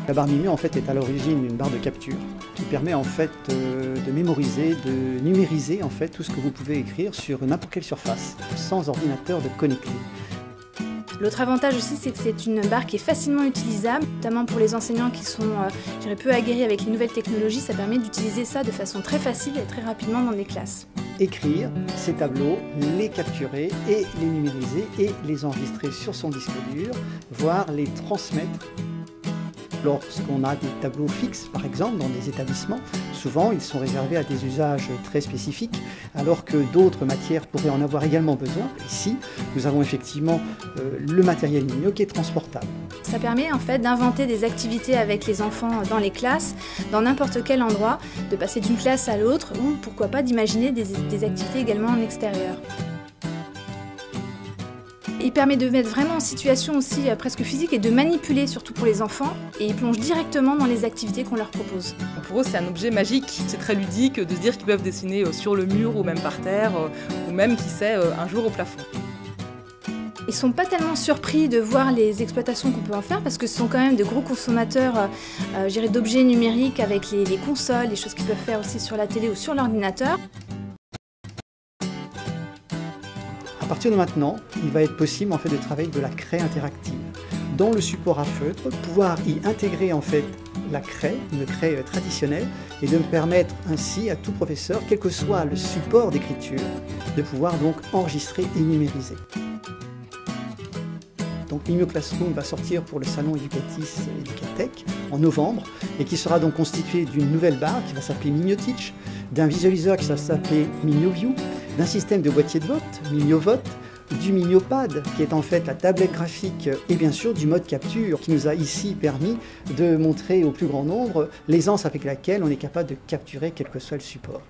La barre Mimio en fait est à l'origine une barre de capture qui permet en fait de mémoriser, de numériser en fait tout ce que vous pouvez écrire sur n'importe quelle surface sans ordinateur de connecté. L'autre avantage aussi, c'est que c'est une barre qui est facilement utilisable, notamment pour les enseignants qui sont peu aguerris avec les nouvelles technologies. Ça permet d'utiliser ça de façon très facile et très rapidement dans les classes. Écrire ces tableaux, les capturer et les numériser et les enregistrer sur son disque dur, voire les transmettre. Lorsqu'on a des tableaux fixes, par exemple, dans des établissements, souvent ils sont réservés à des usages très spécifiques, alors que d'autres matières pourraient en avoir également besoin. Ici, nous avons effectivement le matériel Mimio qui est transportable. Ça permet en fait d'inventer des activités avec les enfants dans les classes, dans n'importe quel endroit, de passer d'une classe à l'autre, ou pourquoi pas d'imaginer des activités également en extérieur. Il permet de mettre vraiment en situation aussi presque physique et de manipuler surtout pour les enfants, et ils plongent directement dans les activités qu'on leur propose. Pour eux, c'est un objet magique, c'est très ludique de se dire qu'ils peuvent dessiner sur le mur ou même par terre, ou même, qui sait, un jour au plafond. Ils ne sont pas tellement surpris de voir les exploitations qu'on peut en faire parce que ce sont quand même de gros consommateurs d'objets numériques avec les consoles, les choses qu'ils peuvent faire aussi sur la télé ou sur l'ordinateur. À partir de maintenant, il va être possible en fait de travailler de la craie interactive. Dans le support à feutre, pouvoir y intégrer en fait la craie, une craie traditionnelle, et de me permettre ainsi à tout professeur, quel que soit le support d'écriture, de pouvoir donc enregistrer et numériser. Donc Mimio Classroom va sortir pour le salon Educatis Educatech en novembre et qui sera donc constitué d'une nouvelle barre qui va s'appeler Mimio Teach, d'un visualiseur qui va s'appeler Mimio View, d'un système de boîtier de vote, Mimio Vote, du Mimio Pad qui est en fait la tablette graphique et bien sûr du mode capture qui nous a ici permis de montrer au plus grand nombre l'aisance avec laquelle on est capable de capturer quel que soit le support.